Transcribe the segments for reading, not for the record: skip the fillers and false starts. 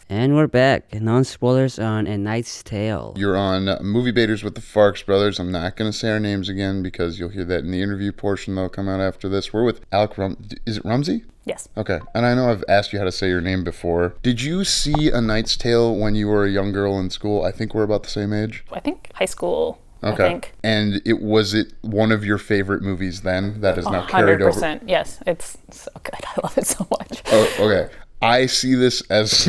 And we're back. Non-spoilers on A Knight's Tale. You're on Movie Baiters with the Farx Brothers. I'm not going to say our names again because you'll hear that in the interview portion that'll come out after this. We're with Alex Is it Rumsey? Yes. Okay. And I know I've asked you how to say your name before. Did you see A Knight's Tale when you were a young girl in school? I think we're about the same age. I think high school. Okay. I think. And was it one of your favorite movies then that is now carried over? 100%. Yes. It's so good. I love it so much. Oh, okay. I see this as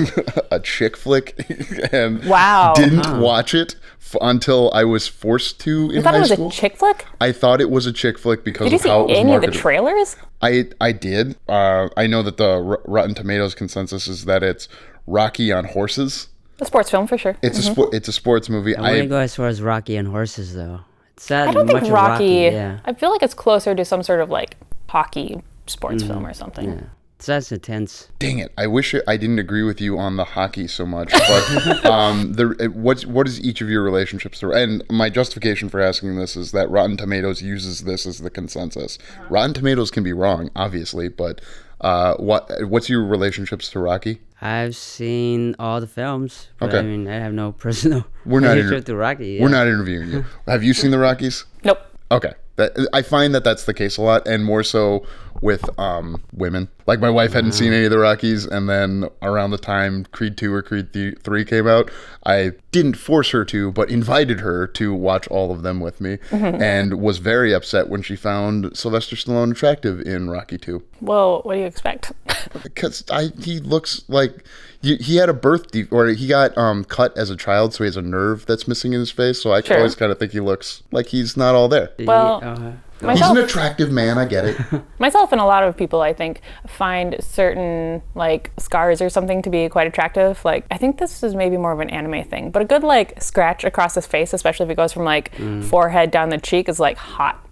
a chick flick and Wow. didn't watch it until I was forced to in high school. You thought it was a chick flick? I thought it was a chick flick because Did you of how it see was any of the marketed. trailers? I did. I know that the Rotten Tomatoes consensus is that it's Rocky on horses. A sports film for sure. It's a sports movie. I wouldn't go as far as Rocky on horses, though. It's not I don't much think of Rocky. Yeah. I feel like it's closer to some sort of like hockey sports film or something. Yeah. It's that's intense. Dang it! I wish I didn't agree with you on the hockey so much. But what is each of your relationships through? And my justification for asking this is that Rotten Tomatoes uses this as the consensus. Rotten Tomatoes can be wrong, obviously, but what's your relationships to Rocky? I've seen all the films, but Okay. I mean, I have no personal We're not relationship to Rocky. Yeah. We're not interviewing you. Have you seen the Rockies? Nope. Okay. I find that that's the case a lot, and more so with women. Like my wife hadn't seen any of the Rockies, and then around the time Creed 2 or Creed 3 came out, I didn't force her to, but invited her to watch all of them with me, and was very upset when she found Sylvester Stallone attractive in Rocky 2. Well, what do you expect? Because he looks like he had a birth or he got cut as a child, so he has a nerve that's missing in his face. So I Sure. always kind of think he looks like he's not all there. Well, He's myself, an attractive man, I get it. myself and a lot of people, I think, find certain like scars or something to be quite attractive. Like, I think this is maybe more of an anime thing, but a good like scratch across his face, especially if it goes from like forehead down the cheek, is like hot.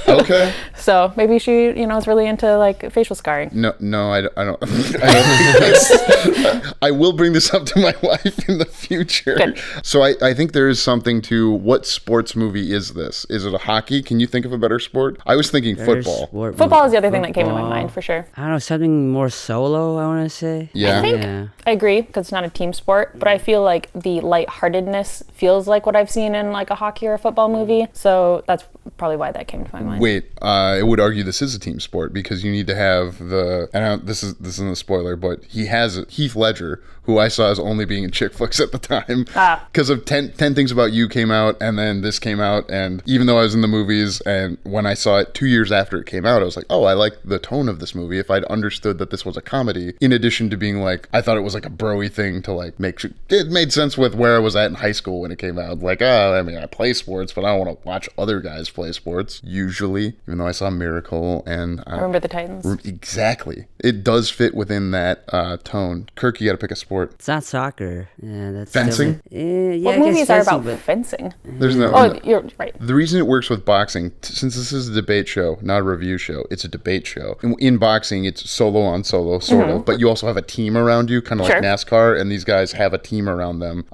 Okay. So maybe she, is really into like facial scarring. No, I don't. I don't think that's. I will bring this up to my wife in the future. Good. So I think there is something to what sports movie is this? Is it a hockey? Can you think of a better sport? I was thinking football. Football is the other thing that came to my mind for sure. I don't know, something more solo, I want to say. Yeah. I think I agree because it's not a team sport, but I feel like the lightheartedness feels like what I've seen in like a hockey or a football movie. So that's probably why that came to my mind. Wait, I would argue this is a team sport because you need to have this isn't a spoiler, but he has Heath Ledger, who I saw as only being in chick flicks at the time. Because of 10 Things About You came out, and then this came out, and even though I was in the movies, and when I saw it 2 years after it came out, I was like, oh, I like the tone of this movie. If I'd understood that this was a comedy, in addition to being like, I thought it was like a bro-y thing to like make sure, it made sense with where I was at in high school when it came out. Like, I play sports, but I don't want to watch other guys play sports, usually, even though I saw Miracle, and I remember the Titans. Exactly. It does fit within that tone. Kirk, you got to pick a sport. It's not soccer. Yeah, that's Fencing? Yeah, What I guess movies are about but fencing? There's no. Oh, you're right. The reason it works with boxing, since this is a debate show, not a review show, it's a debate show. In boxing, it's solo on solo, sort of, but you also have a team around you, kind of like NASCAR, and these guys have a team around them.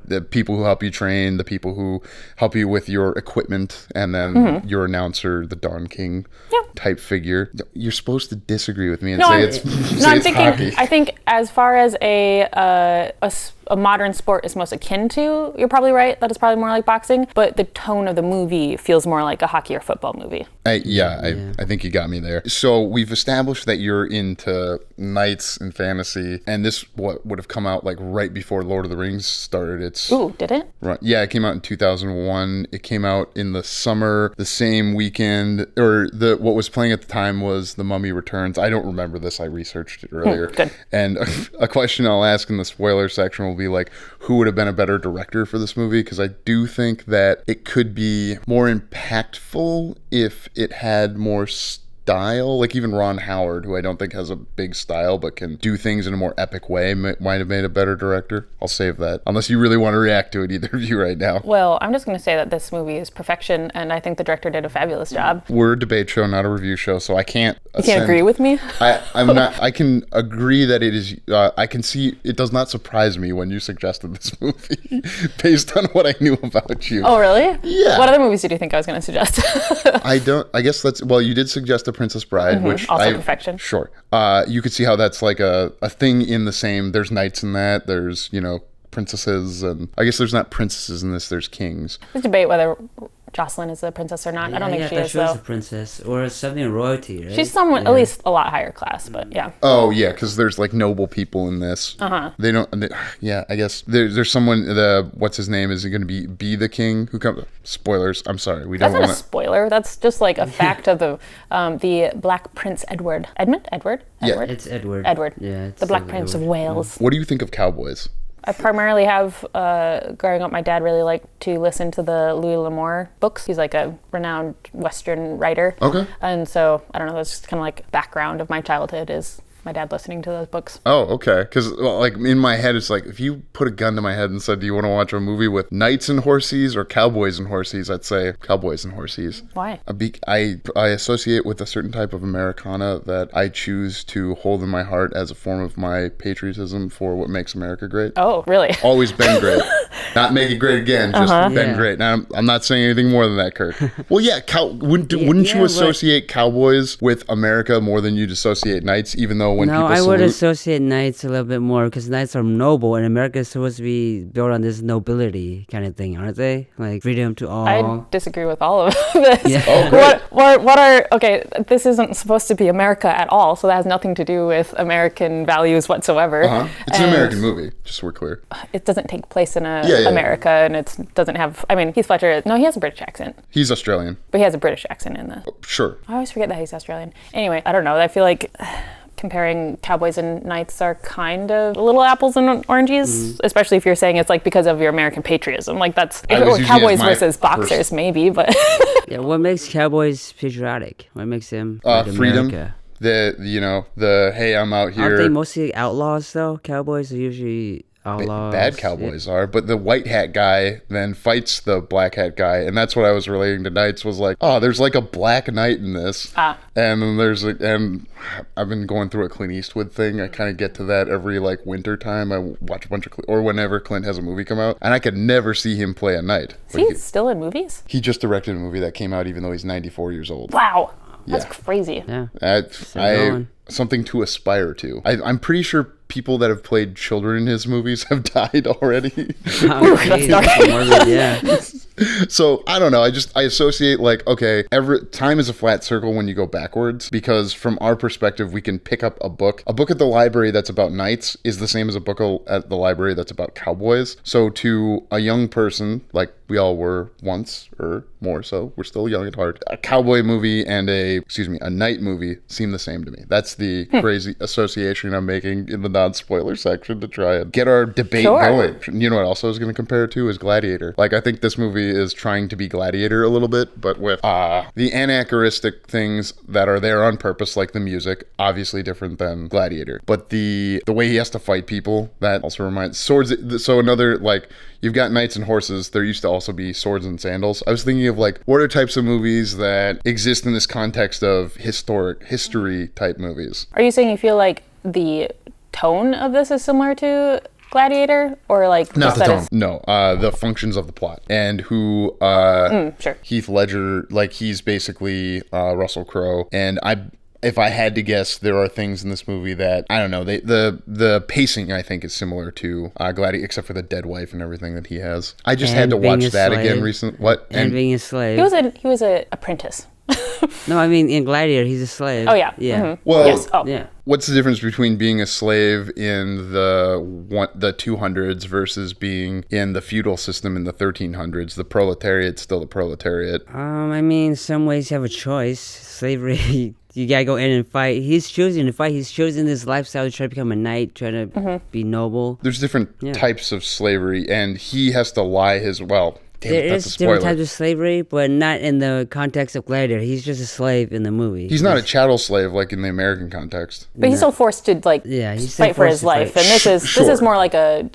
The people who help you train, the people who help you with your equipment, and then your announcer, the Don King type figure. You're supposed to disagree with me and say it's thinking, hockey. I think as far as a modern sport is most akin to, you're probably right, that is probably more like boxing, but the tone of the movie feels more like a hockey or football movie. I think you got me there. So we've established that you're into knights and fantasy, and this would have come out like right before Lord of the Rings started. Ooh, did it? Right. Yeah, it came out in 2001. It came out in the summer, the same weekend, or what was playing at the time was The Mummy Returns. I don't remember this. I researched it earlier. Good. And a question I'll ask in the spoiler section will be like, who would have been a better director for this movie? Because I do think that it could be more impactful if it had more style. Like even Ron Howard, who I don't think has a big style but can do things in a more epic way, might have made a better director. I'll save that. Unless you really want to react to it, either of you right now. Well, I'm just going to say that this movie is perfection, and I think the director did a fabulous job. We're a debate show, not a review show, so I can't. You can't agree with me? I'm not. I can agree that it is. I can see it does not surprise me when you suggested this movie, based on what I knew about you. Oh, really? Yeah. What other movies did you think I was going to suggest? I don't. I guess that's. Well, you did suggest The Princess Bride, which Also perfection. Sure. You could see how that's like a thing in the same. There's knights in that. There's, princesses, and I guess there's not princesses in this. There's kings. There's debate whether Jocelyn is a princess or not. I don't think she is, she was a princess or something royalty, right? She's someone at least a lot higher class, but yeah. Oh yeah, because there's like noble people in this. They don't. I guess there's someone. What's his name? Is it going to be the king who comes? Spoilers. I'm sorry. We don't That's want not a spoiler. That's just like a fact of the Black Prince Edward. Edmund? Edward? Yeah. It's Edward. Edward. Yeah, it's the Black Edward. Prince of Wales. What do you think of cowboys? I primarily have, growing up, my dad really liked to listen to the Louis L'Amour books. He's like a renowned Western writer. Okay. And so, I don't know, that's just kind of like background of my childhood is my dad listening to those books. Oh, okay. Because like in my head, it's like if you put a gun to my head and said, "Do you want to watch a movie with knights and horses or cowboys and horses?" I'd say cowboys and horses. Why? I associate with a certain type of Americana that I choose to hold in my heart as a form of my patriotism for what makes America great. Oh, really? Always been great. Not make it great again, just been great. Now, I'm not saying anything more than that, Kirk. Well, yeah, wouldn't you associate cowboys with America more than you'd associate knights, even though when people I salute... would associate knights a little bit more because knights are noble, and America is supposed to be built on this nobility kind of thing, aren't they? Like freedom to all. I disagree with all of this. Yeah. Oh, great. What are, okay, this isn't supposed to be America at all, so that has nothing to do with American values whatsoever. It's an American movie, just so we're clear. It doesn't take place in America, and it doesn't have, I mean, Heath Ledger, no, he has a British accent. He's Australian. But he has a British accent in the... Sure. I always forget that he's Australian. Anyway, I don't know, I feel like... comparing cowboys and knights are kind of little apples and oranges, especially if you're saying it's like because of your American patriotism. Like that's if it were cowboys versus boxers, maybe. But yeah, what makes cowboys patriotic? What makes them freedom? America? The hey, I'm out here. Aren't they mostly outlaws though? Cowboys are usually outlaws. Bad cowboys are, but the white hat guy then fights the black hat guy, and that's what I was relating to knights. Was like, oh, there's like a black knight in this, and then and I've been going through a Clint Eastwood thing. I kind of get to that every like winter time. I watch a bunch of or whenever Clint has a movie come out, and I could never see him play a knight. Is he still in movies? He just directed a movie that came out even though he's 94 years old. Wow. That's crazy. Yeah. Something to aspire to. I'm pretty sure people that have played children in his movies have died already. Yeah. So I don't know. I associate like, okay, time is a flat circle when you go backwards, because from our perspective, we can pick up a book. A book at the library that's about knights is the same as a book at the library that's about cowboys. So to a young person, like we all were once or more, so we're still young at heart, a cowboy movie and a knight movie seem the same to me. That's the crazy association I'm making in the non-spoiler section to try and get our debate going. You know what else I was going to compare it to is Gladiator. Like I think this movie is trying to be Gladiator a little bit, but with the anachronistic things that are there on purpose, like the music, obviously different than Gladiator. But the way he has to fight people, that also reminds swords. So another, like, you've got knights and horses. There used to also be swords and sandals. I was thinking of like, what are types of movies that exist in this context of history type movies? Are you saying you feel like the tone of this is similar to Gladiator, or like not the tone? No, the functions of the plot and who sure. Heath Ledger, like he's basically Russell Crowe, and if I had to guess, there are things in this movie that I don't know. The pacing I think is similar to Gladiator, except for the dead wife and everything that he has. I just had to watch that again recently. What? And being a slave. He was a apprentice. No, I mean in Gladiator he's a slave. Oh yeah. Yeah. Mm-hmm. Well, yes. Yeah. What's the difference between being a slave in the 200s versus being in the feudal system in the 1300s? The proletariat's still the proletariat. I mean, in some ways you have a choice. Slavery, you gotta go in and fight. He's choosing to fight. He's choosing this lifestyle to try to become a knight, trying to be noble. There's different types of slavery, and he has to lie his There is different types of slavery, but not in the context of Gladiator. He's just a slave in the movie. He's not a chattel slave like in the American context. But he's still forced to he's fight for his life. And this is more like a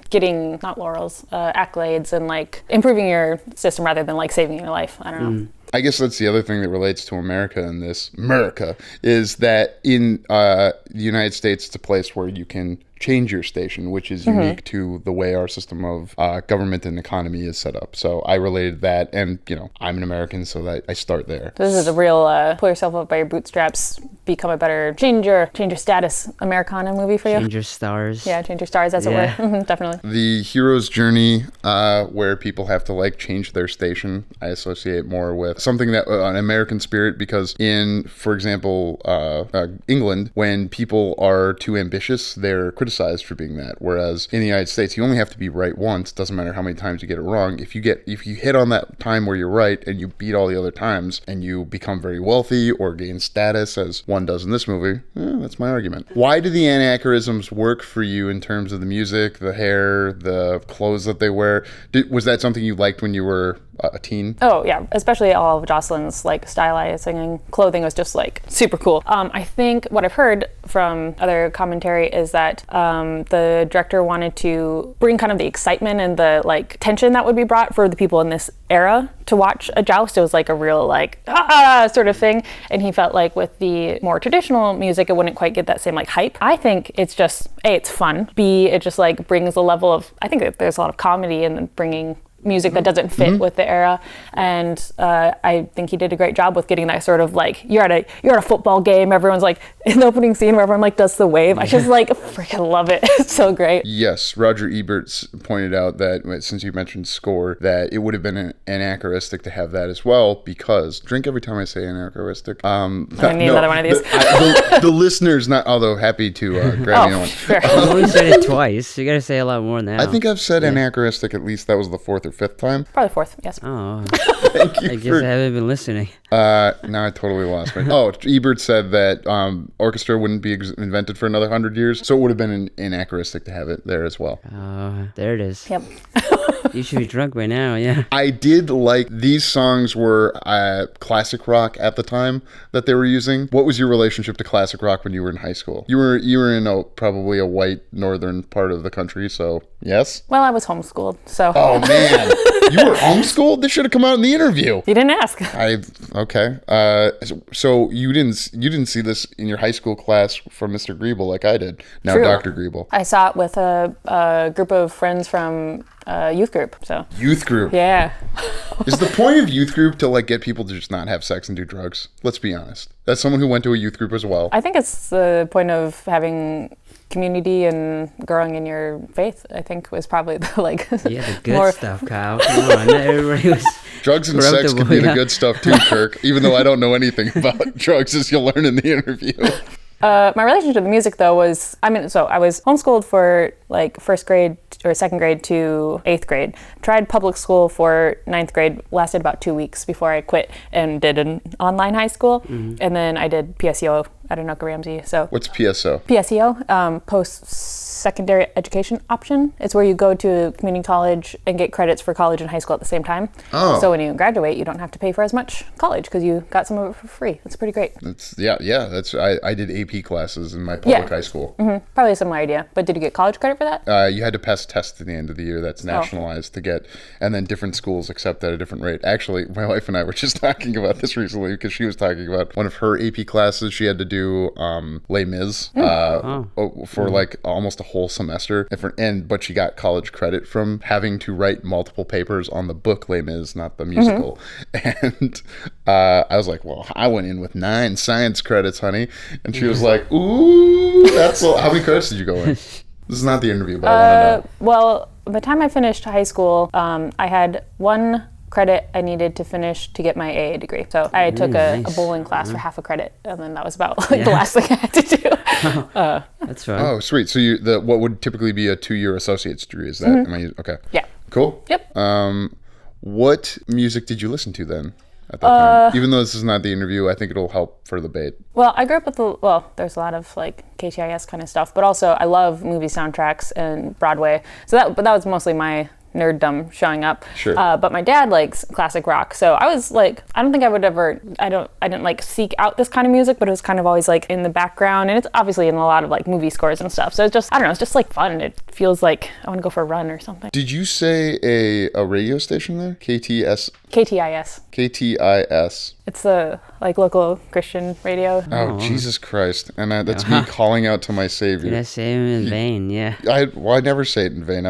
getting not laurels, accolades, and like improving your system rather than like saving your life. I don't know. I guess that's the other thing that relates to America in this. America is that in the United States, it's a place where you can change your station, which is unique to the way our system of government and economy is set up. So I related that, and I'm an American, so that I start there. This is a real pull yourself up by your bootstraps, become a better change your status Americana movie for you. Change your stars. Yeah, change your stars, as it were. Definitely. The hero's journey, where people have to like change their station, I associate more with something that an American spirit, because in, for example, England, when people are too ambitious, they're criticized for being that. Whereas in the United States, you only have to be right once. Doesn't matter how many times you get it wrong. If you hit on that time where you're right and you beat all the other times and you become very wealthy or gain status, as one does in this movie, that's my argument. Why do the anachronisms work for you in terms of the music, the hair, the clothes that they wear? Was that something you liked when you were a teen? Oh yeah, especially all of Jocelyn's like stylizing and clothing was just like super cool. I think what I've heard from other commentary is that the director wanted to bring kind of the excitement and the like tension that would be brought for the people in this era to watch a joust. It was like a real like sort of thing, and he felt like with the more traditional music it wouldn't quite get that same like hype. I think it's just A, it's fun, B, it just like brings a level of, I think that there's a lot of comedy in bringing music that doesn't fit with the era, and I think he did a great job with getting that sort of like you're at a football game, everyone's like in the opening scene where everyone like does the wave. I just like freaking love it. It's so great. Yes, Roger Ebert pointed out that, since you mentioned score, that it would have been anachronistic to have that as well, because drink every time I say anachronistic. I need another one of these. The listeners, not although happy to grab me one. Sure. You only said it twice. You gotta say a lot more than that. I think I've said anachronistic at least. That was the fourth or fifth time. Probably fourth, yes. Oh, Thank you. I guess I haven't been listening. Now I totally lost me. Oh, Ebert said that orchestra wouldn't be invented for another 100 years, so it would have been anachronistic to have it there as well. There it is. Yep. You should be drunk by now, yeah. I did like these songs were classic rock at the time that they were using. What was your relationship to classic rock when you were in high school? You were in probably a white northern part of the country, so yes? Well, I was homeschooled, so. Oh man, you were homeschooled? This should have come out in the interview. You didn't ask. Okay. So you didn't see this in your high school class from Mr. Griebel like I did. Now True. Dr. Griebel. I saw it with a group of friends from youth group, so. Youth group. Yeah. Is the point of youth group to like get people to just not have sex and do drugs? Let's be honest. That's someone who went to a youth group as well. I think it's the point of having community and growing in your faith, I think, was probably the like the good stuff, Kyle. Come on, everybody was drugs and sex could be the good stuff too, Kirk. Even though I don't know anything about drugs, as you'll learn in the interview. My relationship to the music, though, was, I was homeschooled for like first grade or second grade to eighth grade. Tried public school for ninth grade, lasted about 2 weeks before I quit and did an online high school. Mm-hmm. And then I did PSEO at Anoka Ramsey. So what's PSO? PSEO, post-secondary education option. It's where you go to community college and get credits for college and high school at the same time. Oh. So when you graduate, you don't have to pay for as much college because you got some of it for free. That's pretty great. I did AP classes in my public high school. Mm-hmm. Probably a similar idea. But did you get college credit for that? You had to pass a test at the end of the year that's nationalized to get, and then different schools accept at a different rate. Actually, my wife and I were just talking about this recently because she was talking about one of her AP classes. She had to do Les Mis for like almost a whole semester, but she got college credit from having to write multiple papers on the book Les Mis, not the musical. Mm-hmm. And I was like, well, I went in with 9 science credits, honey. And she was like, ooh, that's how many credits did you go in? This is not the interview, but I want to know. Well, by the time I finished high school, I had 1 credit I needed to finish to get my AA degree. So I took a bowling class for half a credit, and then that was about the last thing I had to do. That's right. Oh, sweet. So what would typically be a 2-year associate's degree? Is that, okay. Yeah. Cool. Yep. What music did you listen to then? At that time? Even though this is not the interview, I think it'll help for the bait. Well, I grew up with there's a lot of like KTIS kind of stuff, but also I love movie soundtracks and Broadway. So that was mostly my nerddom showing up. Sure. But my dad likes classic rock, so I was like, I didn't like seek out this kind of music, but it was kind of always like in the background, and it's obviously in a lot of like movie scores and stuff. So it's just, I don't know, it's just like fun. It feels like I want to go for a run or something. Did you say a radio station there? KTS KTIS. KTIS. It's the local Christian radio. Oh, Jesus Christ. And that's me calling out to my Savior. Did I say him in vain? Yeah. I never say it in vain.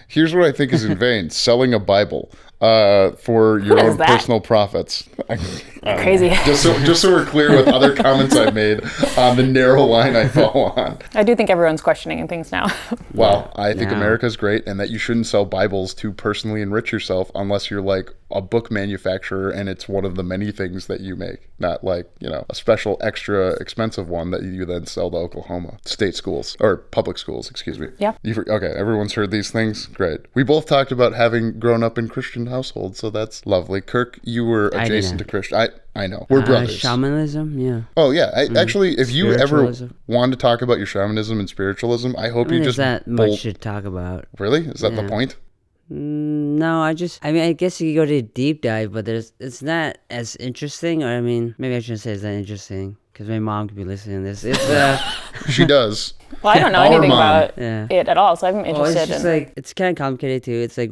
Here's what I think is in vain. Selling a Bible for your own personal profits. Crazy. Just so we're clear with other comments I've made on the narrow line I fall on. I do think everyone's questioning things now. Well, I think America's great, and that you shouldn't sell Bibles to personally enrich yourself unless you're like a book manufacturer and it's one of the many things that you make, not like, a special extra expensive one that you then sell to Oklahoma state schools or public schools, excuse me. Yeah. Okay, everyone's heard these things. Great. We both talked about having grown up in Christian households, so that's lovely. Kirk, you were adjacent to Christian. I know. We're brothers. Shamanism, yeah. Oh, yeah. Actually, if you ever want to talk about your shamanism and spiritualism, I hope you just... There's that much to talk about. Really? Is that the point? No, I guess you could go to a deep dive, but it's not as interesting, or maybe I shouldn't say it's not interesting, because my mom could be listening to this. It's She does. Well, I don't know anything about it at all, so I'm interested it's kind of complicated too. It's like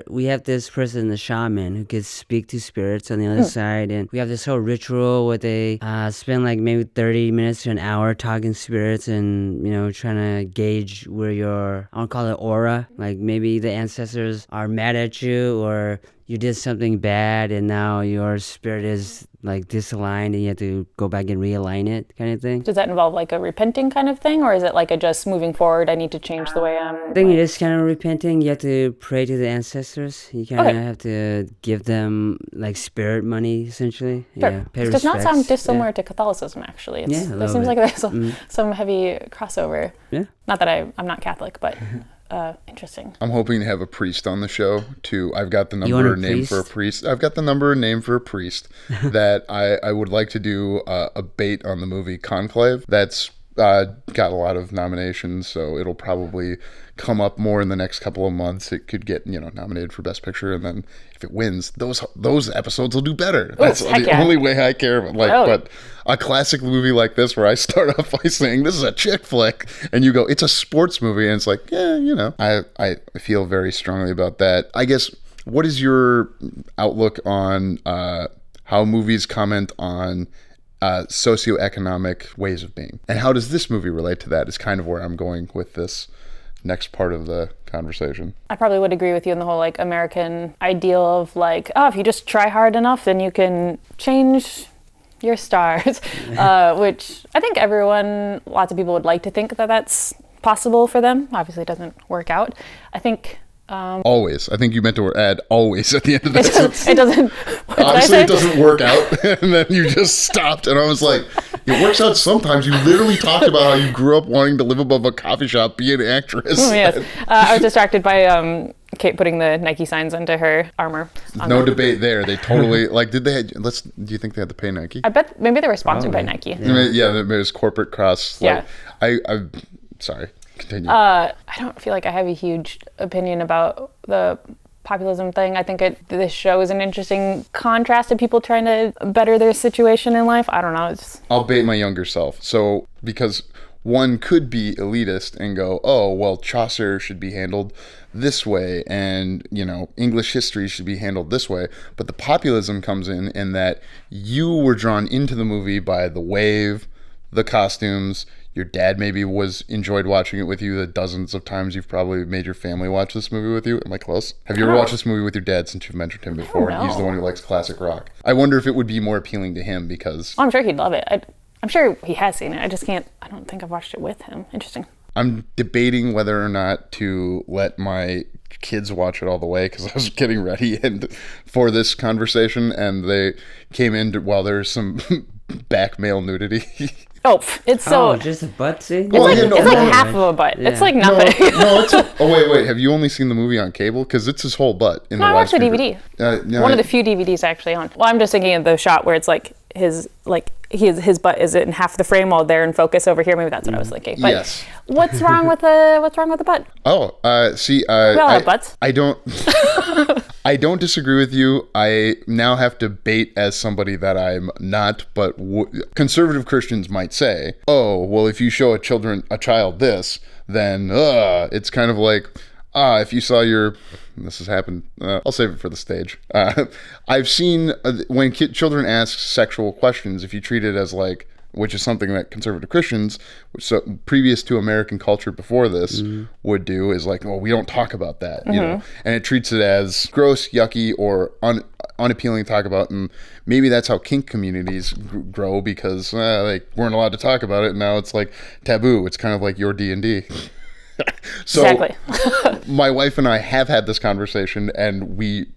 we have this person, the shaman, who could speak to spirits on the other side, and we have this whole ritual where they spend like maybe 30 minutes to an hour talking spirits and, trying to gauge where I don't call it aura, like maybe the ancestors are mad at you, or you did something bad and now your spirit is like disaligned and you have to go back and realign it, kind of thing. Does that involve like a repenting kind of thing, or is it like a just moving forward, I need to change the way I'm... I think it is kind of repenting. You have to pray to the ancestors. You kind of have to give them like spirit money, essentially. Sure. Yeah, it does not sound dissimilar to Catholicism, actually. There seems like there's some heavy crossover. Yeah. Not that I'm not Catholic, but... interesting. I'm hoping to have a priest on the show too. I've got the number and name for a priest. I've got the number and name for a priest that I would like to do a bate on the movie Conclave. That's got a lot of nominations, so it'll probably come up more in the next couple of months. It could get nominated for Best Picture, and then if it wins, those episodes will do better. That's the only way I care. But a classic movie like this, where I start off by saying this is a chick flick, and you go, it's a sports movie, and it's like, I feel very strongly about that. I guess, what is your outlook on how movies comment on socioeconomic ways of being, and how does this movie relate to that? Is kind of where I'm going with this next part of the conversation. I probably would agree with you in the whole like American ideal of like, if you just try hard enough, then you can change your stars, which I think lots of people would like to think that that's possible for them. Obviously it doesn't work out. I think always. I think you meant to add always at the end of that sentence. It doesn't. Obviously, it doesn't work out. And then you just stopped. And I was like, it works out sometimes. You literally talked about how you grew up wanting to live above a coffee shop, be an actress. Yes. I was distracted by Kate putting the Nike signs into her armor. No debate there. They totally, do you think they had to pay Nike? I bet maybe they were sponsored by Nike. Yeah, it was corporate cross. I'm sorry. Continue. I don't feel like I have a huge opinion about the populism thing. I think this show is an interesting contrast to people trying to better their situation in life. I don't know. I'll bait my younger self. So, because one could be elitist and go, oh, well, Chaucer should be handled this way, and, English history should be handled this way. But the populism comes in that you were drawn into the movie by the wave, the costumes. Your dad maybe enjoyed watching it with you the dozens of times you've probably made your family watch this movie with you. Am I close? Have you ever watched this movie with your dad, since you've mentioned him before? He's the one who likes classic rock. I wonder if it would be more appealing to him because... I'm sure he'd love it. I'm sure he has seen it. I don't think I've watched it with him. Interesting. I'm debating whether or not to let my kids watch it all the way, because I was getting ready for this conversation, and they came in while there's some back male nudity. It's so... just a butt scene? It's like half of a butt. Yeah. It's like nothing. Wait. Have you only seen the movie on cable? Because it's his whole butt. I watched the DVD. One of the few DVDs actually on. Well, I'm just thinking of the shot where it's like his butt is in half the frame while they're in focus over here. Maybe that's what I was thinking. But yes. What's wrong with the butt? See, we all have butts. I don't... I don't disagree with you. I now have to bait as somebody that I'm not, but conservative Christians might say, oh, well, if you show a child this, then it's kind of like, If you saw this has happened, I'll save it for the stage. I've seen when children ask sexual questions, if you treat it as like, which is something that conservative Christians, so previous to American culture before this, would do, is like, well, we don't talk about that, you know, and it treats it as gross, yucky, or unappealing to talk about, and maybe that's how kink communities grow, because they weren't allowed to talk about it, and now it's like taboo. It's kind of like your D&D. So Exactly. my wife and I have had this conversation, and we've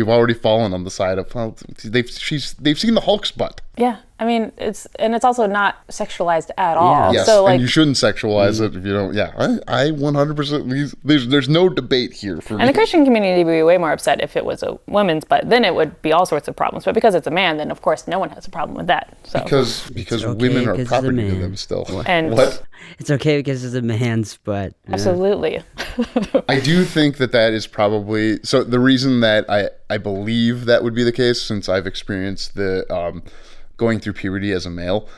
already fallen on the side of, well, they've seen the Hulk's butt. Yeah, I mean, it's also not sexualized at all. Yes, So like, and you shouldn't sexualize it if you don't. Yeah, I 100%. There's no debate here for me. and the Christian community would be way more upset if it was a woman's butt. Then it would be all sorts of problems. But because it's a man, then of course no one has a problem with that. So Because okay women are because it's a property to man. them still. And- What? It's okay because it's a man's butt. Yeah. absolutely. I do think that is probably so. The reason that I believe that would be the case, since I've experienced the going through puberty as a male,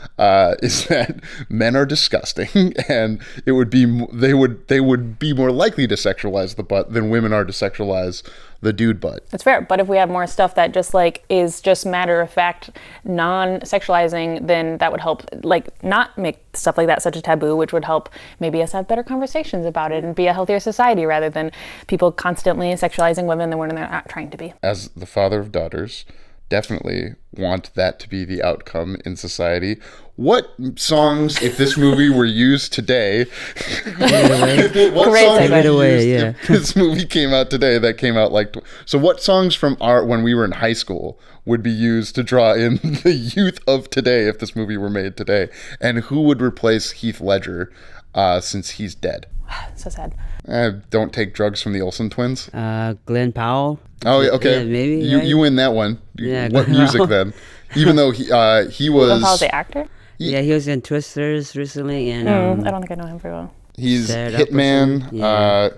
is that men are disgusting, and they would be more likely to sexualize the butt than women are to sexualize the dude butt. That's fair. But if we have more stuff that just like is just matter of fact, non-sexualizing, then that would help like not make stuff like that such a taboo, which would help maybe us have better conversations about it and be a healthier society, rather than people constantly sexualizing women when they're not trying to be. As the father of daughters, definitely want that to be the outcome in society. What songs, if this movie were used today, what Great songs segue. would you away, use yeah. if this movie came out today that came out like, so what songs from when we were in high school would be used to draw in the youth of today if this movie were made today? And who would replace Heath Ledger since he's dead? So sad. Don't take drugs from the Olsen twins. Glenn Powell. Oh, yeah, okay. Yeah, maybe. You win that one. Yeah, What Glenn music Powell. then? Even though he Glenn was Powell's the actor? Yeah, he was in Twisters recently, and I don't think I know him very well. he's Set Up or Hitman. something? Yeah.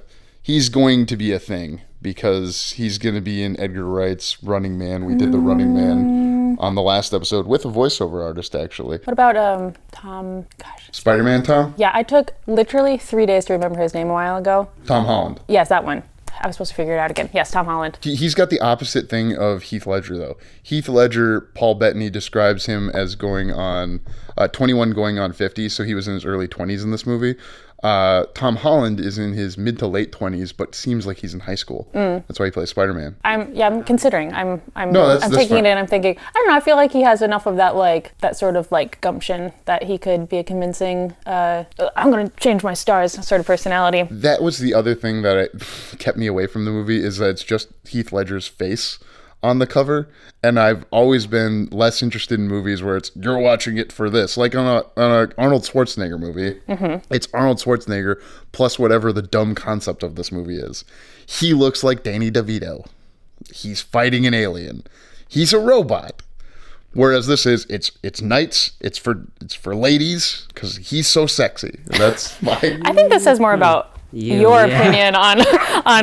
He's going to be a thing because he's going to be in Edgar Wright's Running Man. We did the Running Man on the last episode with a voiceover artist, actually. What about Tom? Gosh. Spider-Man Tom? Yeah, I took literally 3 days to remember his name a while ago. Tom Holland. Yes, that one. I was supposed to figure it out again. Yes, Tom Holland. He's got the opposite thing of Heath Ledger, though. Heath Ledger, Paul Bettany describes him as going on 21 going on 50, so he was in his early 20s in this movie. Tom Holland is in his mid to late 20s, but seems like he's in high school. That's why he plays Spider-Man. I'm considering. I'm that's taking fine. it in. I'm thinking. I don't know. I feel like he has enough of that sort of like gumption that he could be a convincing. I'm going to change my stars sort of personality. That was the other thing that kept me away from the movie, is that it's just Heath Ledger's face on the cover, and I've always been less interested in movies where it's you're watching it for this, like on a Arnold Schwarzenegger movie. It's Arnold Schwarzenegger plus whatever the dumb concept of this movie is. He looks like Danny DeVito. He's fighting an alien. He's a robot. Whereas this is it's knights, it's for ladies because he's so sexy. And that's my. I think this says more about your opinion on.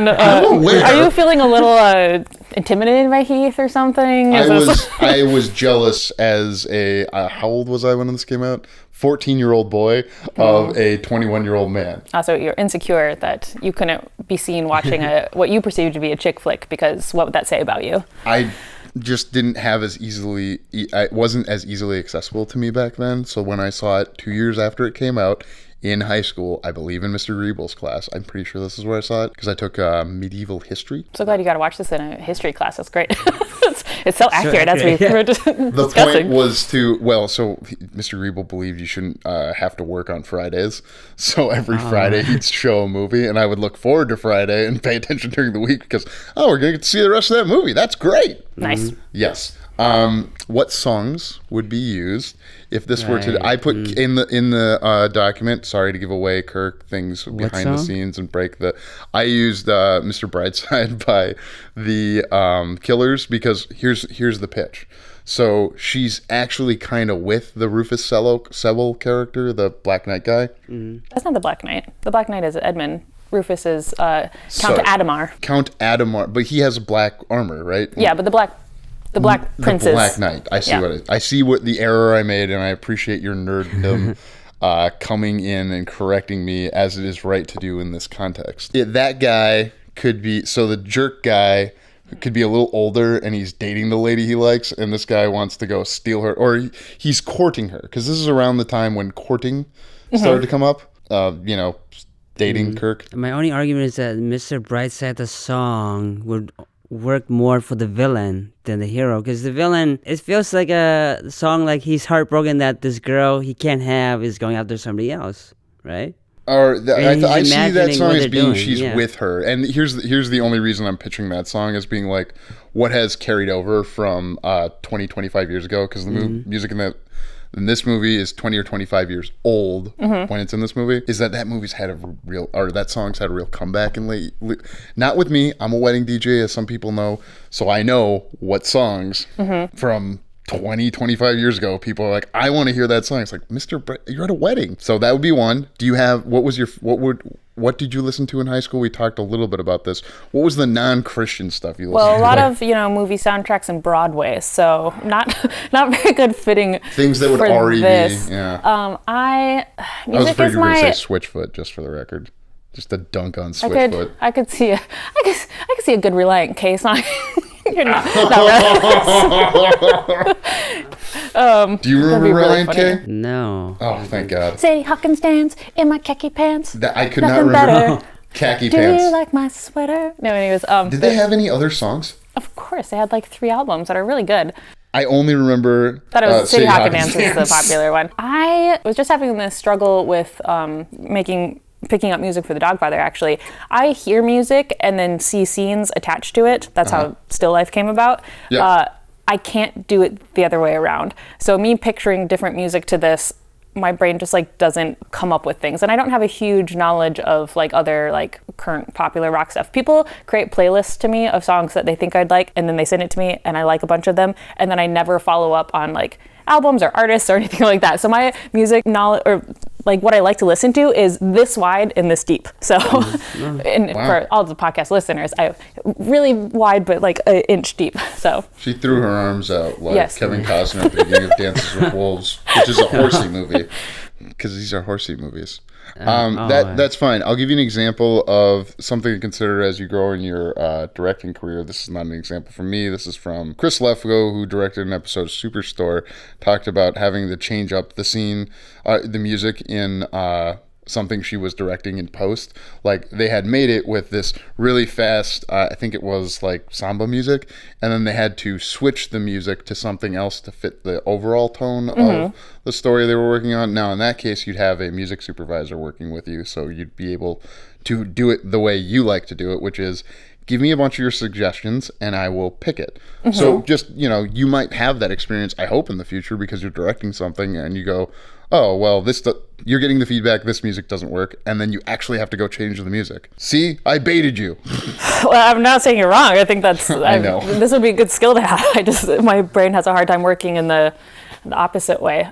aware. Are you feeling a little intimidated by Heath or something? I was jealous as a how old was I when this came out? 14-year-old boy of a 21-year-old man. Also, you're insecure that you couldn't be seen watching what you perceive to be a chick flick, because what would that say about you? I just didn't have as easily. It wasn't as easily accessible to me back then. So when I saw it 2 years after it came out, in high school, I believe in Mr. Griebel's class. I'm pretty sure this is where I saw it because I took medieval history. So glad you got to watch this in a history class. That's great. it's so accurate as we were just The discussing. point was so Mr. Griebel believed you shouldn't have to work on Fridays. So every Friday he'd show a movie, and I would look forward to Friday and pay attention during the week because, we're going to get to see the rest of that movie. That's great. Nice. Yes. What songs would be used if this were to? I put in the document. Sorry to give away Kirk things behind the scenes and break the. I used "Mr. Brightside" by the Killers because here's the pitch. So she's actually kind of with the Rufus Sewell character, the Black Knight guy. That's not the Black Knight. The Black Knight is Edmund. Rufus is Count Adamar. Count Adamar, but he has black armor, right? Yeah, but the Black Prince The is Black Knight. I see what the error I made, and I appreciate your nerddom. coming in and correcting me as it is right to do in this context. That guy could be, so the jerk guy could be a little older and he's dating the lady he likes, and this guy wants to go steal her, or he's courting her, because this is around the time when courting started to come up. Dating Kirk. My only argument is that Mr. Brightside, the song, would work more for the villain than the hero, because the villain, it feels like a song like he's heartbroken that this girl he can't have is going after somebody else, right? Or I see that song as being doing. She's with her, and here's the only reason I'm pitching that song as being like what has carried over from 25 years ago, because the music in this movie is 20 or 25 years old when it's in this movie, is that movie's had that song's had a real comeback in late, not with me. I'm a wedding DJ, as some people know, so I know what songs from 20, 25 years ago, people are like, I want to hear that song. It's like, you're at a wedding. So that would be one. Do you have, what did you listen to in high school? We talked a little bit about this. What was the non-Christian stuff you listened to? Well, a lot of, movie soundtracks and Broadway, so not very good fitting things that would for already this. be, yeah. I was afraid you were going to say Switchfoot, just for the record. Just a dunk on Switchfoot. I could see a good Reliant case on You're not really. Do you remember Reliant K? No. Oh, thank God. Sadie Hawkins dance in my khaki pants. I could not remember. Khaki pants. Do you like my sweater? No, anyways. Did they have any other songs? Of course, they had like 3 albums that are really good. I only remember that it was Sadie Hawkins dance is the popular one. I was just having this struggle with picking up music for the Dogfather, actually. I hear music and then see scenes attached to it. That's how Still Life came about. Yeah. I can't do it the other way around. So me picturing different music to this, my brain just like doesn't come up with things. And I don't have a huge knowledge of like other like current popular rock stuff. People create playlists to me of songs that they think I'd like, and then they send it to me and I like a bunch of them, and then I never follow up on like albums or artists or anything like that. So my music knowledge, or like what I like to listen to, is this wide and this deep. So for all the podcast listeners, I really wide but like an inch deep. So she threw her arms out like Kevin Costner at the beginning of Dances with Wolves, which is a horsey movie, because these are horsey movies. That's fine. I'll give you an example of something to consider as you grow in your directing career. This is not an example from me. This is from Chris Lefko, who directed an episode of Superstore, talked about having to change up the scene, the music in something she was directing in post. Like, they had made it with this really fast, I think it was like samba music, and then they had to switch the music to something else to fit the overall tone of the story they were working on. Now, in that case, you'd have a music supervisor working with you, so you'd be able to do it the way you like to do it, which is give me a bunch of your suggestions and I will pick it. So just, you might have that experience, I hope, in the future, because you're directing something and you go, oh, well, you're getting the feedback, this music doesn't work, and then you actually have to go change the music. See, I baited you. Well, I'm not saying you're wrong. I think that's, I know. This would be a good skill to have. My brain has a hard time working in the opposite way.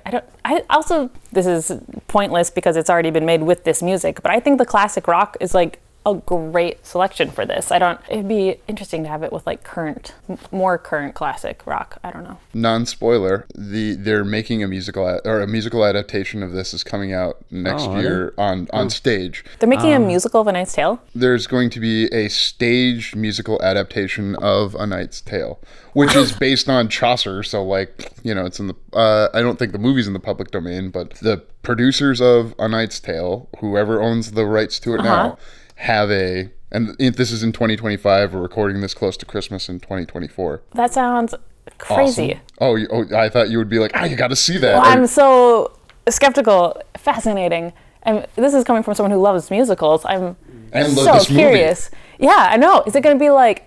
This is pointless because it's already been made with this music, but I think the classic rock is like a great selection for this. It'd be interesting to have it with like more current classic rock. I don't know. Non-spoiler, they're making a musical adaptation of this is coming out next year on stage. They're making a musical of A Knight's Tale? There's going to be a stage musical adaptation of A Knight's Tale, which is based on Chaucer. So like, it's in the, I don't think the movie's in the public domain, but the producers of A Knight's Tale, whoever owns the rights to it now, have and this is in 2025, we're recording this close to Christmas in 2024. That sounds crazy. Awesome. Oh, I thought you would be like, you got to see that. Well, I'm so skeptical. Fascinating. And this is coming from someone who loves musicals. I'm so curious. Movie. Yeah, I know. Is it going to be like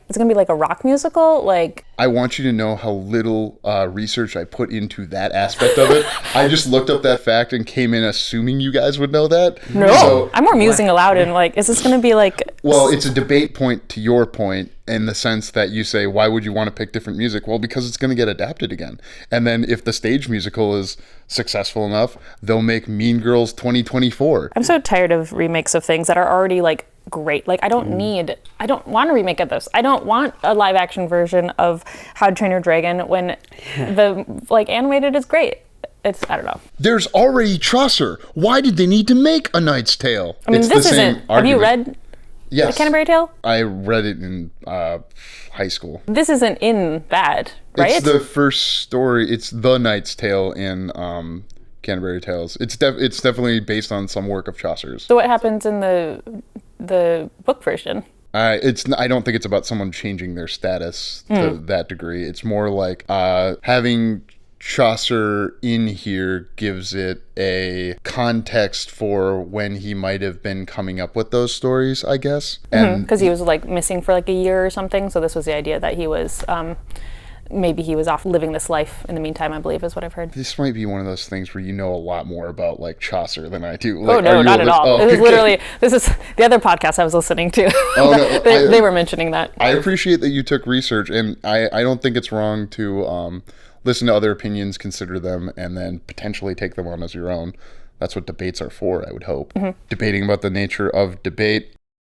a rock musical? Like, I want you to know how little research I put into that aspect of it. I just looked up that fact and came in assuming you guys would know that. No, so, I'm more musing aloud and like, is this going to be like... Well, it's a debate point to your point in the sense that you say, why would you want to pick different music? Well, because it's going to get adapted again. And then if the stage musical is successful enough, they'll make Mean Girls 2024. I'm so tired of remakes of things that are already like great. Like, I don't want a remake of this. I don't want a live action version of How to Train Your Dragon when the like animated is great. it's, I don't know. There's already Chaucer. Why did they need to make A Knight's Tale? I mean, It's this the same isn't, have you argument. read Yes. The Canterbury Tale? I read it in high school. This isn't in that, right? It's the first story. It's The Knight's Tale in Canterbury Tales. It's definitely based on some work of Chaucer's. So what happens in the book version? I don't think it's about someone changing their status to that degree. It's more like having Chaucer in here gives it a context for when he might have been coming up with those stories, I guess. And Because he was like missing for like a year or something. So this was the idea that he was, maybe he was off living this life in the meantime, I believe is what I've heard. this might be one of those things where you know a lot more about like Chaucer than I do. Oh Like, no, are you not at all. oh, This is okay. literally, this is the other podcast I was listening to. Oh, no, they were mentioning that. I appreciate that you took research, and I don't think it's wrong to listen to other opinions, consider them, and then potentially take them on as your own. That's what debates are for, I would hope. Debating about the nature of debate.